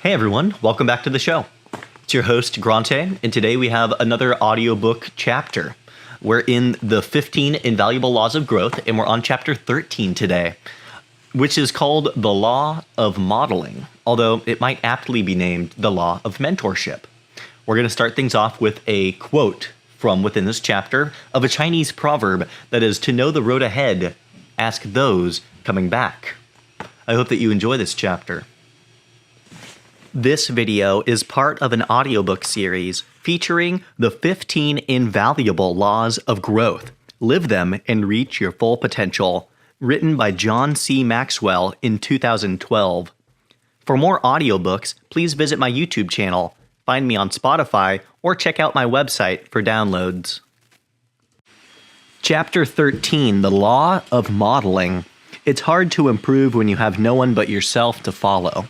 Hey everyone, welcome back to the show. It's your host, Grante, and today we have another audiobook chapter. We're in the 15 Invaluable Laws of Growth, and we're on chapter 13 today, which is called The Law of Modeling, although it might aptly be named The Law of Mentorship. We're going to start things off with a quote from within this chapter of a Chinese proverb that is, to know the road ahead, ask those coming back. I hope that you enjoy this chapter. This video is part of an audiobook series featuring the 15 Invaluable Laws of Growth. Live them and reach your full potential. Written by John C. Maxwell in 2012. For more audiobooks, please visit my YouTube channel, find me on Spotify, or check out my website for downloads. Chapter 13, The Law of Modeling. It's hard to improve when you have no one but yourself to follow.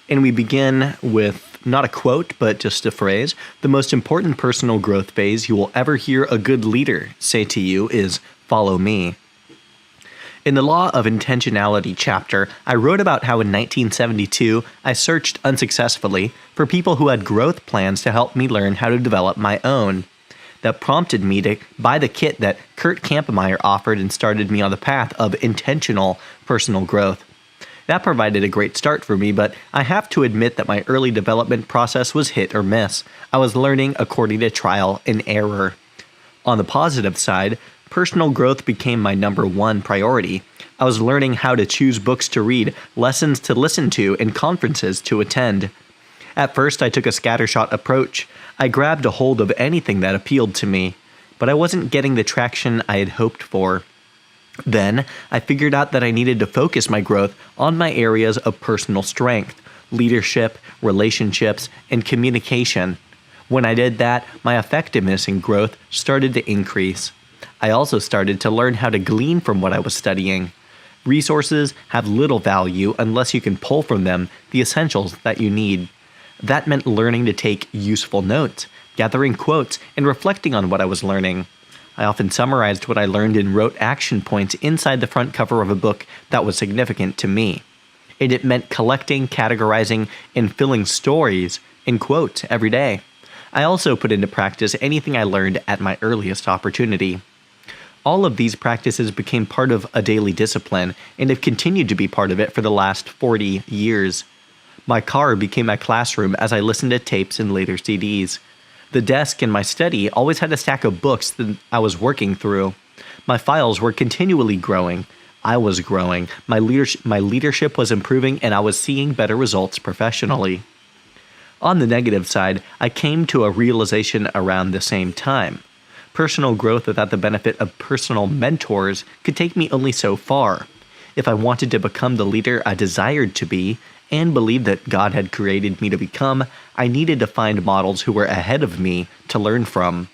And we begin with not a quote, but just a phrase. The most important personal growth phase you will ever hear a good leader say to you is, follow me. In the Law of Intentionality chapter, I wrote about how in 1972, I searched unsuccessfully for people who had growth plans to help me learn how to develop my own. That prompted me to buy the kit that Kurt Kampmeyer offered and started me on the path of intentional personal growth. That provided a great start for me, but I have to admit that my early development process was hit or miss. I was learning according to trial and error. On the positive side, personal growth became my number one priority. I was learning how to choose books to read, lessons to listen to, and conferences to attend. At first, I took a scattershot approach. I grabbed a hold of anything that appealed to me, but I wasn't getting the traction I had hoped for. Then, I figured out that I needed to focus my growth on my areas of personal strength, leadership, relationships, and communication. When I did that, my effectiveness in growth started to increase. I also started to learn how to glean from what I was studying. Resources have little value unless you can pull from them the essentials that you need. That meant learning to take useful notes, gathering quotes, and reflecting on what I was learning. I often summarized what I learned and wrote action points inside the front cover of a book that was significant to me. And it meant collecting, categorizing, and filling stories in quotes every day. I also put into practice anything I learned at my earliest opportunity. All of these practices became part of a daily discipline and have continued to be part of it for the last 40 years. My car became my classroom as I listened to tapes and later CDs. The desk in my study always had a stack of books that I was working through. My files were continually growing. I was growing. My leadership was improving, and I was seeing better results professionally. On the negative side, I came to a realization around the same time. Personal growth without the benefit of personal mentors could take me only so far. If I wanted to become the leader I desired to be, and believed that God had created me to become, I needed to find models who were ahead of me to learn from.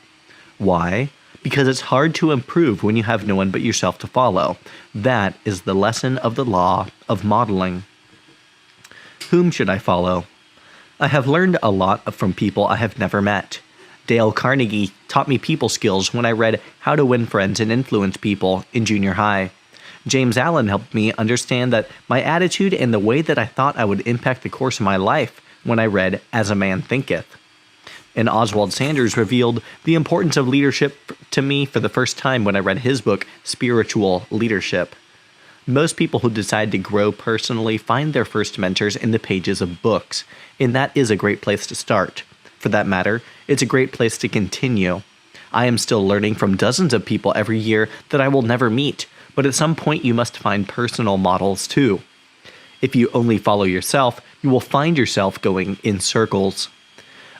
Why? Because it's hard to improve when you have no one but yourself to follow. That is the lesson of the law of modeling. Whom should I follow? I have learned a lot from people I have never met. Dale Carnegie taught me people skills when I read How to Win Friends and Influence People in junior high. James Allen helped me understand that my attitude and the way that I thought I would impact the course of my life when I read As a Man Thinketh. And Oswald Sanders revealed the importance of leadership to me for the first time when I read his book, Spiritual Leadership. Most people who decide to grow personally find their first mentors in the pages of books, and that is a great place to start. For that matter, it's a great place to continue. I am still learning from dozens of people every year that I will never meet, but at some point you must find personal models too. If you only follow yourself, you will find yourself going in circles.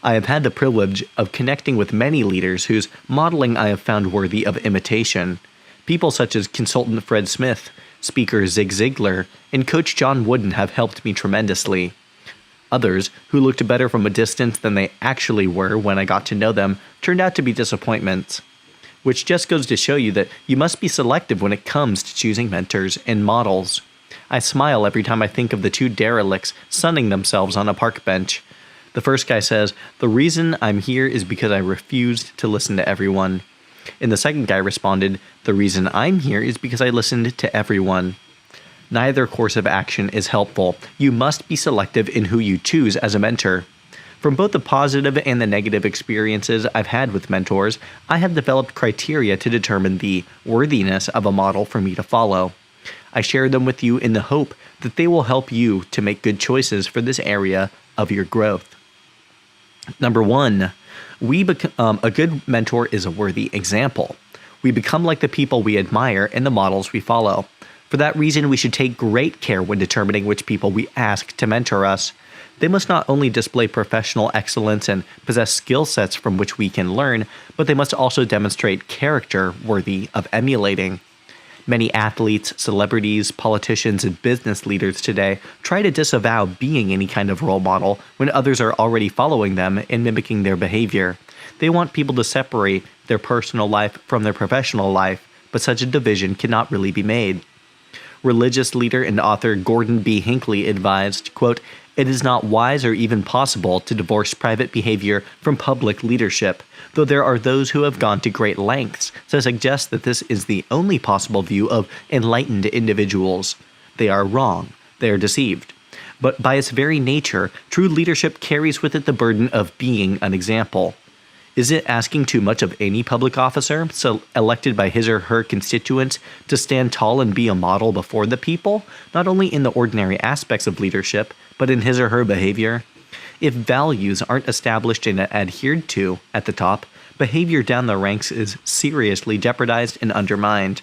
I have had the privilege of connecting with many leaders whose modeling I have found worthy of imitation. People such as consultant Fred Smith, speaker Zig Ziglar, and coach John Wooden have helped me tremendously. Others, who looked better from a distance than they actually were when I got to know them, turned out to be disappointments. Which just goes to show you that you must be selective when it comes to choosing mentors and models. I smile every time I think of the two derelicts sunning themselves on a park bench. The first guy says, "The reason I'm here is because I refused to listen to everyone." And the second guy responded, "The reason I'm here is because I listened to everyone." Neither course of action is helpful. You must be selective in who you choose as a mentor. From both the positive and the negative experiences I've had with mentors, I have developed criteria to determine the worthiness of a model for me to follow. I share them with you in the hope that they will help you to make good choices for this area of your growth. Number 1, a good mentor is a worthy example. We become like the people we admire and the models we follow. For that reason, we should take great care when determining which people we ask to mentor us. They must not only display professional excellence and possess skill sets from which we can learn, but they must also demonstrate character worthy of emulating. Many athletes, celebrities, politicians, and business leaders today try to disavow being any kind of role model when others are already following them and mimicking their behavior. They want people to separate their personal life from their professional life, but such a division cannot really be made. Religious leader and author Gordon B. Hinckley advised, quote, "It is not wise or even possible to divorce private behavior from public leadership, though there are those who have gone to great lengths to suggest that this is the only possible view of enlightened individuals. They are wrong. They are deceived. But by its very nature, true leadership carries with it the burden of being an example. Is it asking too much of any public officer, so elected by his or her constituents, to stand tall and be a model before the people, not only in the ordinary aspects of leadership, but in his or her behavior? If values aren't established and adhered to at the top, behavior down the ranks is seriously jeopardized and undermined.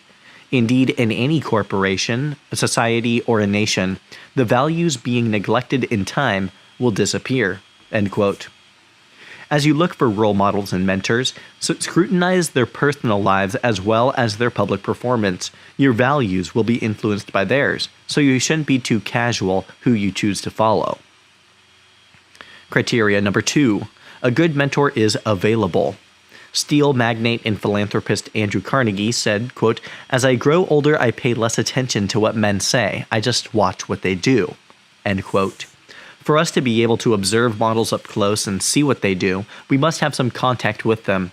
Indeed, in any corporation, a society, or a nation, the values being neglected in time will disappear." End quote. As you look for role models and mentors, scrutinize their personal lives as well as their public performance. Your values will be influenced by theirs, so you shouldn't be too casual who you choose to follow. Criteria number 2. A good mentor is available. Steel magnate and philanthropist Andrew Carnegie said, quote, "As I grow older, I pay less attention to what men say. I just watch what they do." End quote. For us to be able to observe models up close and see what they do, we must have some contact with them.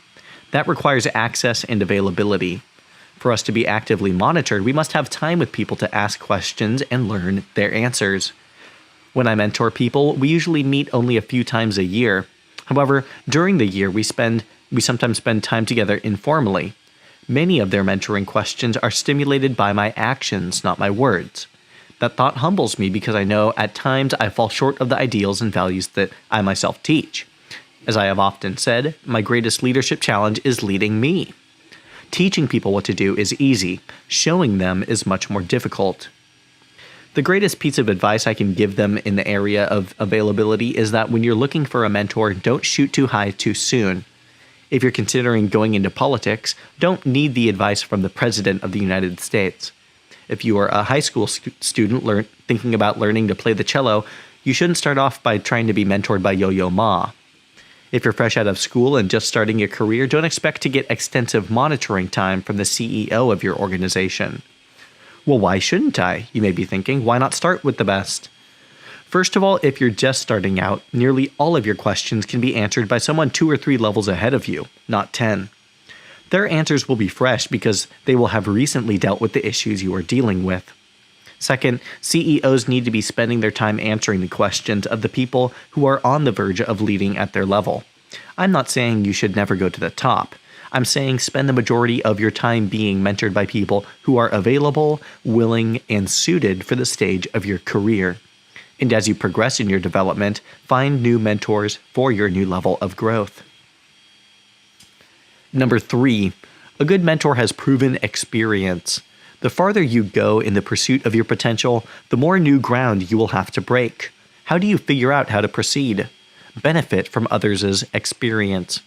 That requires access and availability. For us to be actively monitored, we must have time with people to ask questions and learn their answers. When I mentor people, we usually meet only a few times a year. However, during the year, we sometimes spend time together informally. Many of their mentoring questions are stimulated by my actions, not my words. That thought humbles me because I know at times I fall short of the ideals and values that I myself teach. As I have often said, my greatest leadership challenge is leading me. Teaching people what to do is easy. Showing them is much more difficult. The greatest piece of advice I can give them in the area of availability is that when you're looking for a mentor, don't shoot too high too soon. If you're considering going into politics, don't need the advice from the President of the United States. If you are a high school student thinking about learning to play the cello, you shouldn't start off by trying to be mentored by Yo-Yo Ma. If you're fresh out of school and just starting your career, don't expect to get extensive monitoring time from the CEO of your organization. Well, why shouldn't I? You may be thinking. Why not start with the best? First of all, if you're just starting out, nearly all of your questions can be answered by someone 2 or 3 levels ahead of you, not 10. Their answers will be fresh because they will have recently dealt with the issues you are dealing with. Second, CEOs need to be spending their time answering the questions of the people who are on the verge of leading at their level. I'm not saying you should never go to the top. I'm saying spend the majority of your time being mentored by people who are available, willing, and suited for the stage of your career. And as you progress in your development, find new mentors for your new level of growth. Number 3, a good mentor has proven experience. The farther you go in the pursuit of your potential, the more new ground you will have to break. How do you figure out how to proceed? Benefit from others' experience.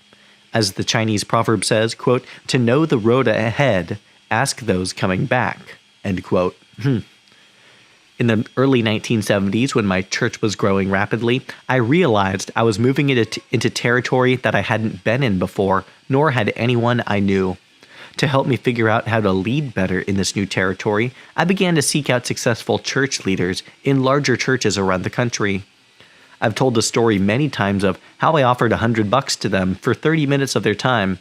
As the Chinese proverb says, quote, "To know the road ahead, ask those coming back." End quote. In the early 1970s, when my church was growing rapidly, I realized I was moving into territory that I hadn't been in before, nor had anyone I knew. To help me figure out how to lead better in this new territory, I began to seek out successful church leaders in larger churches around the country. I've told the story many times of how I offered $100 to them for 30 minutes of their time.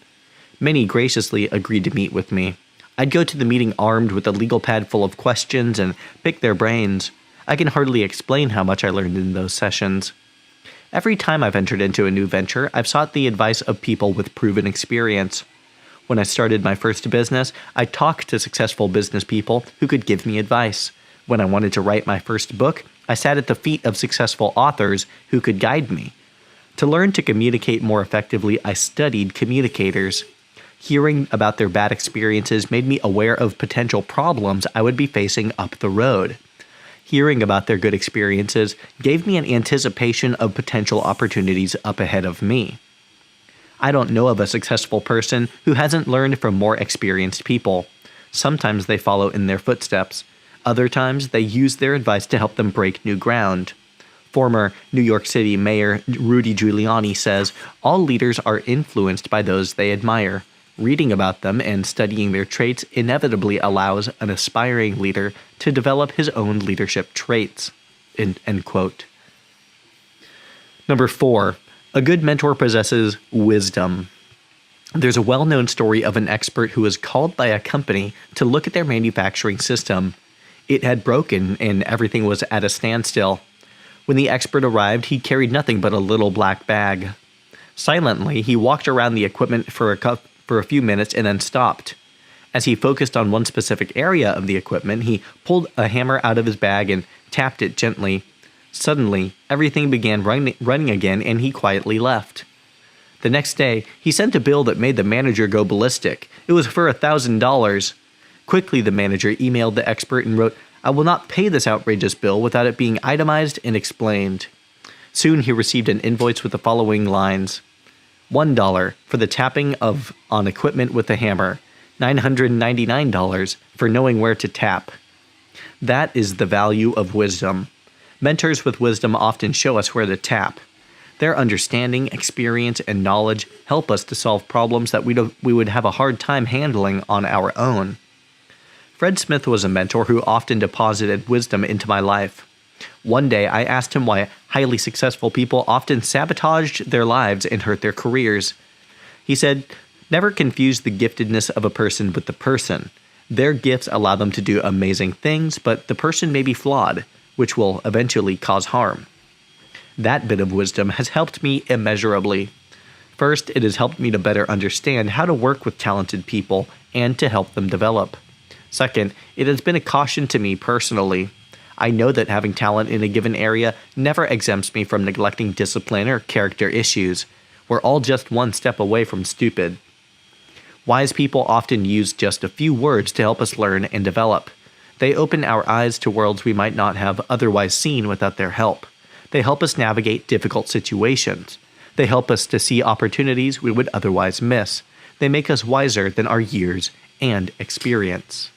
Many graciously agreed to meet with me. I'd go to the meeting armed with a legal pad full of questions and pick their brains. I can hardly explain how much I learned in those sessions. Every time I've entered into a new venture, I've sought the advice of people with proven experience. When I started my first business, I talked to successful business people who could give me advice. When I wanted to write my first book, I sat at the feet of successful authors who could guide me. To learn to communicate more effectively, I studied communicators. Hearing about their bad experiences made me aware of potential problems I would be facing up the road. Hearing about their good experiences gave me an anticipation of potential opportunities up ahead of me. I don't know of a successful person who hasn't learned from more experienced people. Sometimes they follow in their footsteps. Other times they use their advice to help them break new ground. Former New York City Mayor Rudy Giuliani says, "All leaders are influenced by those they admire. Reading about them and studying their traits inevitably allows an aspiring leader to develop his own leadership traits." End quote. Number 4. A good mentor possesses wisdom. There's a well-known story of an expert who was called by a company to look at their manufacturing system. It had broken and everything was at a standstill. When the expert arrived, he carried nothing but a little black bag. Silently, he walked around the equipment for a few minutes and then stopped. As he focused on one specific area of the equipment, he pulled a hammer out of his bag and tapped it gently. Suddenly, everything began running again, and he quietly left. The next day, he sent a bill that made the manager go ballistic. It was for $1,000. Quickly, the manager emailed the expert and wrote, "I will not pay this outrageous bill without it being itemized and explained." Soon he received an invoice with the following lines: $1 for the tapping on equipment with a hammer, $999 for knowing where to tap. That is the value of wisdom. Mentors with wisdom often show us where to tap. Their understanding, experience, and knowledge help us to solve problems that we would have a hard time handling on our own. Fred Smith was a mentor who often deposited wisdom into my life. One day, I asked him why highly successful people often sabotaged their lives and hurt their careers. He said, "Never confuse the giftedness of a person with the person. Their gifts allow them to do amazing things, but the person may be flawed, which will eventually cause harm." That bit of wisdom has helped me immeasurably. First, it has helped me to better understand how to work with talented people and to help them develop. Second, it has been a caution to me personally. I know that having talent in a given area never exempts me from neglecting discipline or character issues. We're all just one step away from stupid. Wise people often use just a few words to help us learn and develop. They open our eyes to worlds we might not have otherwise seen without their help. They help us navigate difficult situations. They help us to see opportunities we would otherwise miss. They make us wiser than our years and experience.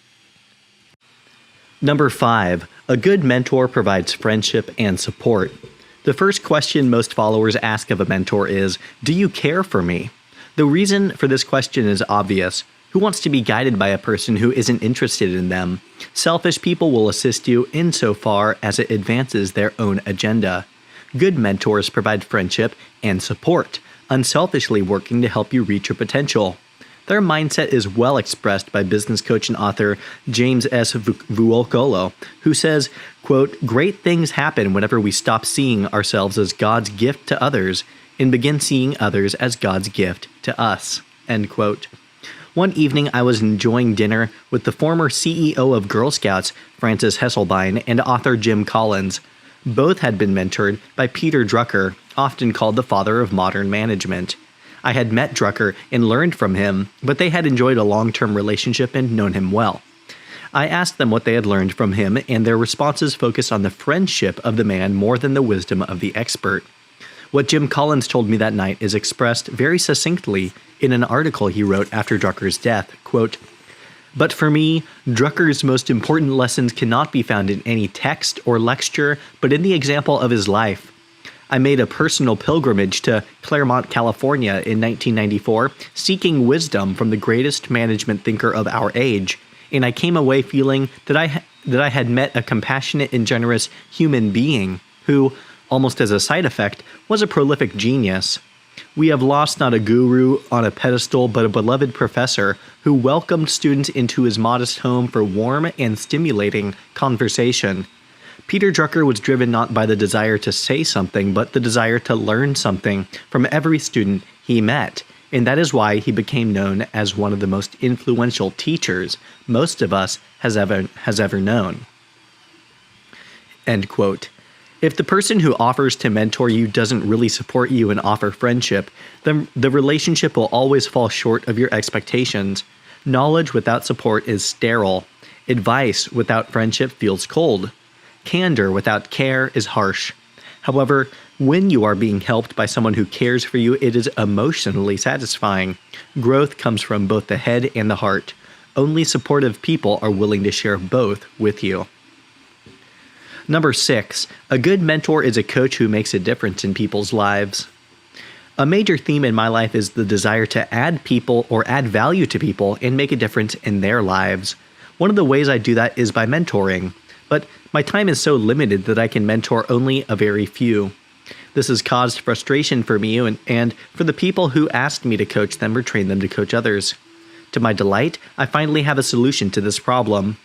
Number 5. A good mentor provides friendship and support. The first question most followers ask of a mentor is, "Do you care for me?" The reason for this question is obvious. Who wants to be guided by a person who isn't interested in them? Selfish people will assist you insofar as it advances their own agenda. Good mentors provide friendship and support, unselfishly working to help you reach your potential. Their mindset is well expressed by business coach and author James S. Vuolcolo, who says, quote, "Great things happen whenever we stop seeing ourselves as God's gift to others and begin seeing others as God's gift to us." End quote. One evening, I was enjoying dinner with the former CEO of Girl Scouts, Frances Hesselbein, and author Jim Collins. Both had been mentored by Peter Drucker, often called the father of modern management. I had met Drucker and learned from him, but they had enjoyed a long-term relationship and known him well. I asked them what they had learned from him, and their responses focused on the friendship of the man more than the wisdom of the expert. What Jim Collins told me that night is expressed very succinctly in an article he wrote after Drucker's death, quote, "But for me, Drucker's most important lessons cannot be found in any text or lecture, but in the example of his life. I made a personal pilgrimage to Claremont, California in 1994, seeking wisdom from the greatest management thinker of our age, and I came away feeling that I had met a compassionate and generous human being who, almost as a side effect, was a prolific genius. We have lost not a guru on a pedestal, but a beloved professor who welcomed students into his modest home for warm and stimulating conversation. Peter Drucker was driven not by the desire to say something, but the desire to learn something from every student he met, and that is why he became known as one of the most influential teachers most of us has ever known. End quote. If the person who offers to mentor you doesn't really support you and offer friendship, then the relationship will always fall short of your expectations. Knowledge without support is sterile. Advice without friendship feels cold. Candor without care is harsh. However, when you are being helped by someone who cares for you, it is emotionally satisfying. Growth comes from both the head and the heart. Only supportive people are willing to share both with you. Number 6, a good mentor is a coach who makes a difference in people's lives. A major theme in my life is the desire to add people or add value to people and make a difference in their lives. One of the ways I do that is by mentoring, but my time is so limited that I can mentor only a very few. This has caused frustration for me and for the people who asked me to coach them or train them to coach others. To my delight, I finally have a solution to this problem.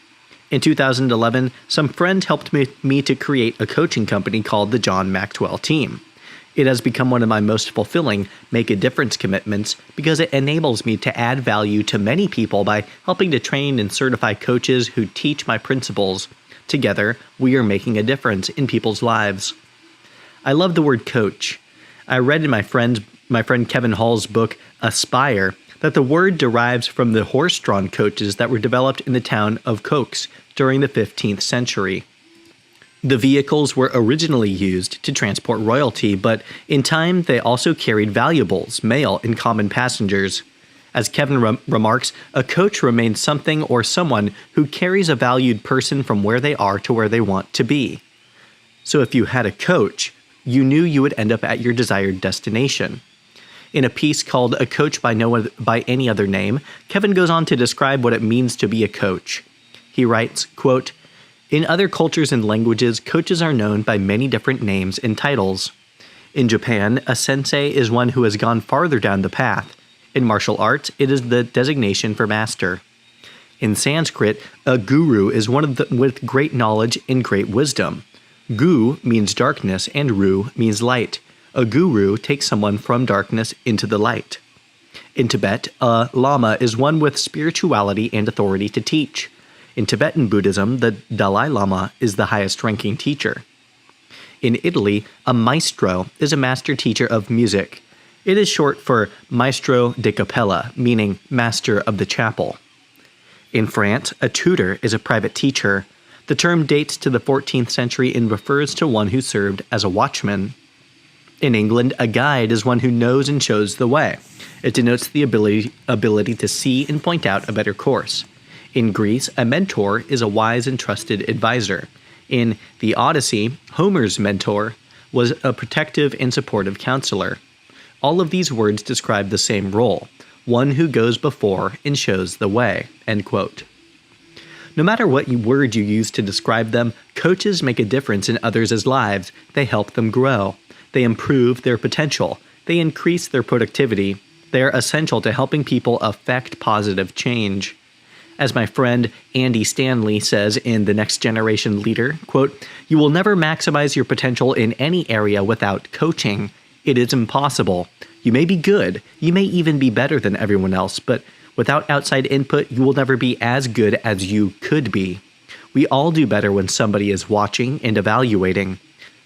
In 2011, some friends helped me to create a coaching company called the John Maxwell Team. It has become one of my most fulfilling make a difference commitments because it enables me to add value to many people by helping to train and certify coaches who teach my principles. Together, we are making a difference in people's lives. I love the word coach. I read in my friend Kevin Hall's book, Aspire, that the word derives from the horse-drawn coaches that were developed in the town of Cox during the 15th century. The vehicles were originally used to transport royalty, but in time they also carried valuables, mail, and common passengers. As Kevin remarks, a coach remains something or someone who carries a valued person from where they are to where they want to be. So if you had a coach, you knew you would end up at your desired destination. In a piece called A Coach by Any Other Name, Kevin goes on to describe what it means to be a coach. He writes, quote, "In other cultures and languages, coaches are known by many different names and titles. In Japan, a sensei is one who has gone farther down the path. In martial arts, it is the designation for master. In Sanskrit, a guru is one with great knowledge and great wisdom. Gu means darkness and ru means light. A guru takes someone from darkness into the light. In Tibet, a lama is one with spirituality and authority to teach. In Tibetan Buddhism, the Dalai Lama is the highest-ranking teacher. In Italy, a maestro is a master teacher of music. It is short for maestro di cappella, meaning master of the chapel. In France, a tutor is a private teacher. The term dates to the 14th century and refers to one who served as a watchman. In England, a guide is one who knows and shows the way. It denotes the ability to see and point out a better course. In Greece, a mentor is a wise and trusted advisor. In the Odyssey, Homer's mentor was a protective and supportive counselor. All of these words describe the same role, one who goes before and shows the way." End quote. No matter what word you use to describe them, coaches make a difference in others' lives. They help them grow. They improve their potential. They increase their productivity. They are essential to helping people affect positive change. As my friend Andy Stanley says in The Next Generation Leader, quote, "You will never maximize your potential in any area without coaching. It is impossible. You may be good. You may even be better than everyone else, but without outside input, you will never be as good as you could be. We all do better when somebody is watching and evaluating.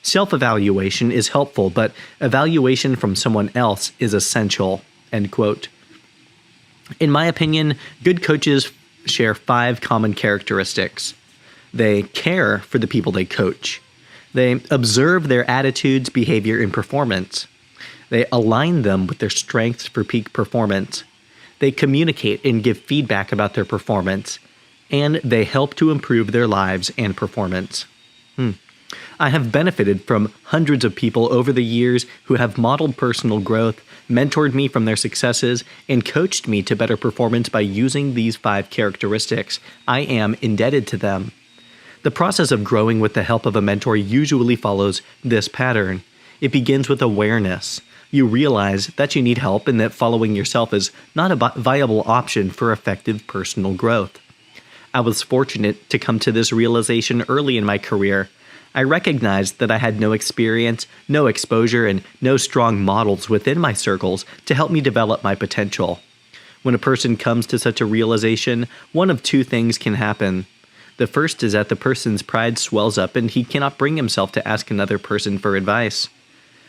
Self-evaluation is helpful, but evaluation from someone else is essential." End quote. In my opinion, good coaches share 5 common characteristics. They care for the people they coach. They observe their attitudes, behavior, and performance. They align them with their strengths for peak performance. They communicate and give feedback about their performance. And they help to improve their lives and performance. I have benefited from hundreds of people over the years who have modeled personal growth, mentored me from their successes, and coached me to better performance by using these 5 characteristics. I am indebted to them. The process of growing with the help of a mentor usually follows this pattern. It begins with awareness. You realize that you need help and that following yourself is not a viable option for effective personal growth. I was fortunate to come to this realization early in my career. I recognized that I had no experience, no exposure, and no strong models within my circles to help me develop my potential. When a person comes to such a realization, one of two things can happen. The first is that the person's pride swells up and he cannot bring himself to ask another person for advice.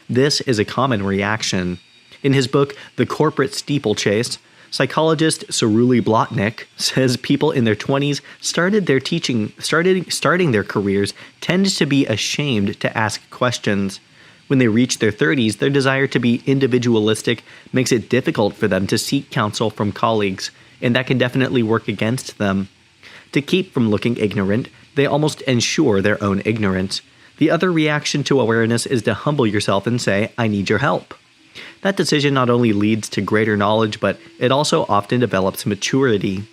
This is a common reaction. In his book, The Corporate Steeplechase, psychologist Ceruli Blotnick says people in their 20s starting their careers tend to be ashamed to ask questions. When they reach their 30s, their desire to be individualistic makes it difficult for them to seek counsel from colleagues, and that can definitely work against them. To keep from looking ignorant, they almost ensure their own ignorance. The other reaction to awareness is to humble yourself and say, I need your help. That decision not only leads to greater knowledge, but it also often develops maturity.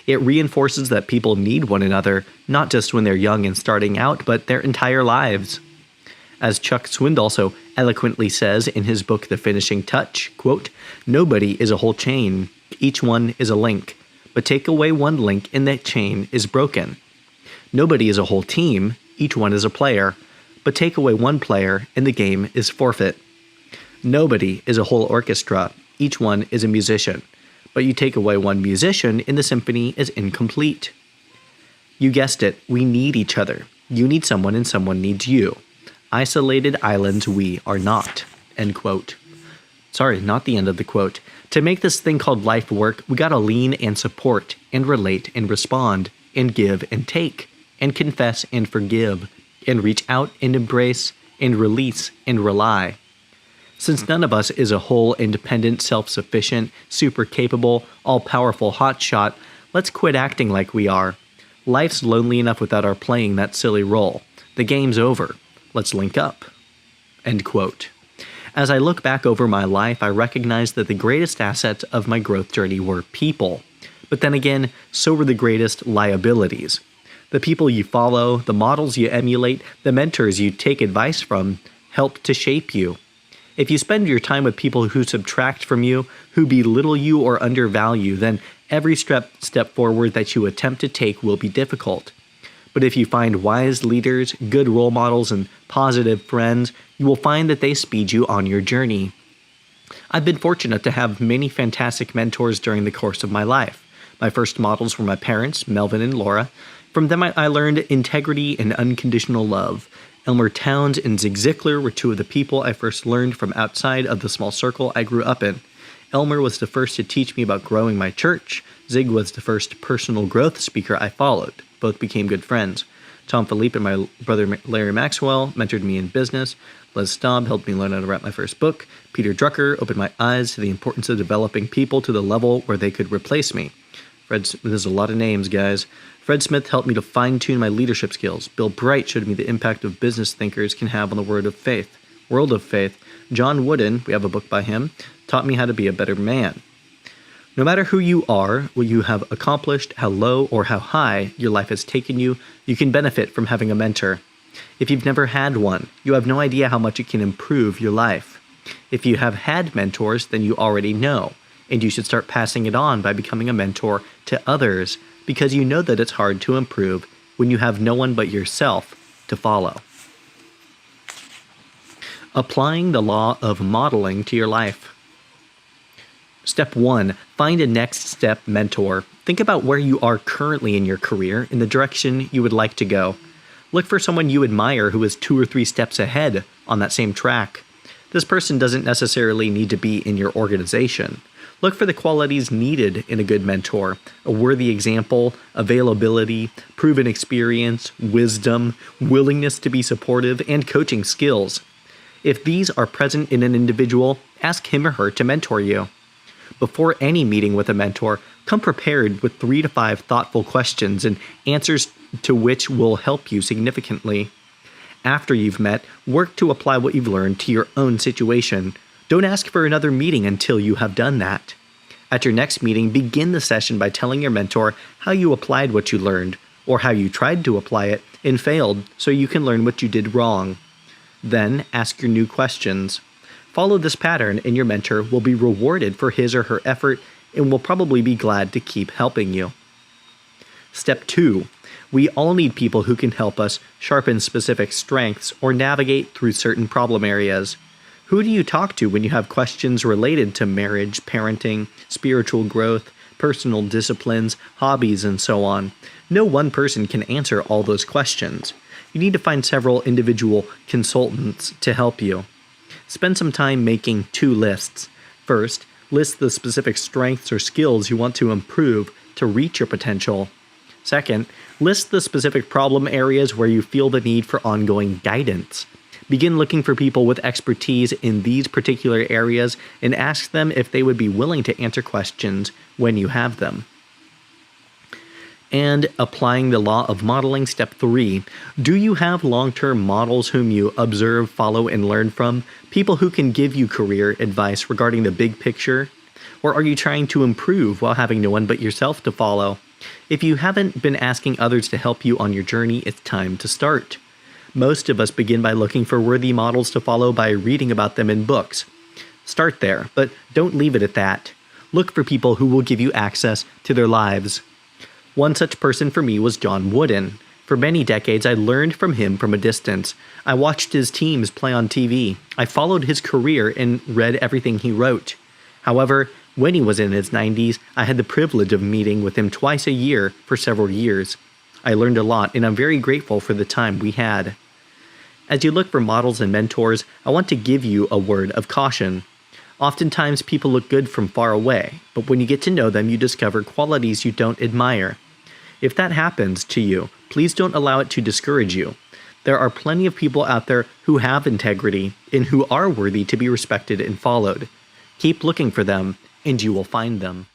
It reinforces that people need one another, not just when they're young and starting out, but their entire lives. As Chuck Swindoll so eloquently says in his book The Finishing Touch, quote, "Nobody is a whole chain. Each one is a link. But take away one link and that chain is broken. Nobody is a whole team. Each one is a player. But take away one player and the game is forfeit. Nobody is a whole orchestra. Each one is a musician. But you take away one musician and the symphony is incomplete." You guessed it, we need each other. You need someone and someone needs you. Isolated islands we are not. End quote. Sorry, not the end of the quote. To make this thing called life work, we gotta lean and support, and relate and respond, and give and take, and confess and forgive, and reach out and embrace, and release and rely. Since none of us is a whole, independent, self-sufficient, super capable, all-powerful hotshot, let's quit acting like we are. Life's lonely enough without our playing that silly role. The game's over. Let's link up. End quote. As I look back over my life, I recognize that the greatest assets of my growth journey were people. But then again, so were the greatest liabilities. The people you follow, the models you emulate, the mentors you take advice from, help to shape you. If you spend your time with people who subtract from you, who belittle you or undervalue, then every step forward that you attempt to take will be difficult. But if you find wise leaders, good role models, and positive friends, you will find that they speed you on your journey. I've been fortunate to have many fantastic mentors during the course of my life. My first models were my parents, Melvin and Laura. From them I learned integrity and unconditional love. Elmer Towns and Zig Ziglar were two of the people I first learned from outside of the small circle I grew up in. Elmer was the first to teach me about growing my church. Zig was the first personal growth speaker I followed. Both became good friends. Tom Philippe and my brother Larry Maxwell mentored me in business. Les Staub helped me learn how to write my first book. Peter Drucker opened my eyes to the importance of developing people to the level where they could replace me. There's a lot of names, guys. Fred Smith helped me to fine-tune my leadership skills. Bill Bright showed me the impact of business thinkers can have on the world of faith. John Wooden, we have a book by him, taught me how to be a better man. No matter who you are, what you have accomplished, how low or how high your life has taken you, you can benefit from having a mentor. If you've never had one, you have no idea how much it can improve your life. If you have had mentors, then you already know, and you should start passing it on by becoming a mentor to others, because you know that it's hard to improve when you have no one but yourself to follow. Applying the law of modeling to your life. Step 1. Find a next step mentor. Think about where you are currently in your career and the direction you would like to go. Look for someone you admire who is 2 or 3 steps ahead on that same track. This person doesn't necessarily need to be in your organization. Look for the qualities needed in a good mentor: a worthy example, availability, proven experience, wisdom, willingness to be supportive, and coaching skills. If these are present in an individual, ask him or her to mentor you. Before any meeting with a mentor, come prepared with 3 to 5 thoughtful questions and answers to which will help you significantly. After you've met, work to apply what you've learned to your own situation. Don't ask for another meeting until you have done that. At your next meeting, begin the session by telling your mentor how you applied what you learned, or how you tried to apply it and failed so you can learn what you did wrong. Then ask your new questions. Follow this pattern, and your mentor will be rewarded for his or her effort and will probably be glad to keep helping you. Step 2. We all need people who can help us sharpen specific strengths or navigate through certain problem areas. Who do you talk to when you have questions related to marriage, parenting, spiritual growth, personal disciplines, hobbies, and so on? No one person can answer all those questions. You need to find several individual consultants to help you. Spend some time making 2 lists. First, list the specific strengths or skills you want to improve to reach your potential. Second, list the specific problem areas where you feel the need for ongoing guidance. Begin looking for people with expertise in these particular areas and ask them if they would be willing to answer questions when you have them. And applying the law of modeling, step 3. Do you have long-term models whom you observe, follow, and learn from? People who can give you career advice regarding the big picture? Or are you trying to improve while having no one but yourself to follow? If you haven't been asking others to help you on your journey, it's time to start. Most of us begin by looking for worthy models to follow by reading about them in books. Start there, but don't leave it at that. Look for people who will give you access to their lives. One such person for me was John Wooden. For many decades, I learned from him from a distance. I watched his teams play on TV. I followed his career and read everything he wrote. However, when he was in his 90s, I had the privilege of meeting with him twice a year for several years. I learned a lot, and I'm very grateful for the time we had. As you look for models and mentors, I want to give you a word of caution. Oftentimes, people look good from far away, but when you get to know them, you discover qualities you don't admire. If that happens to you, please don't allow it to discourage you. There are plenty of people out there who have integrity and who are worthy to be respected and followed. Keep looking for them, and you will find them.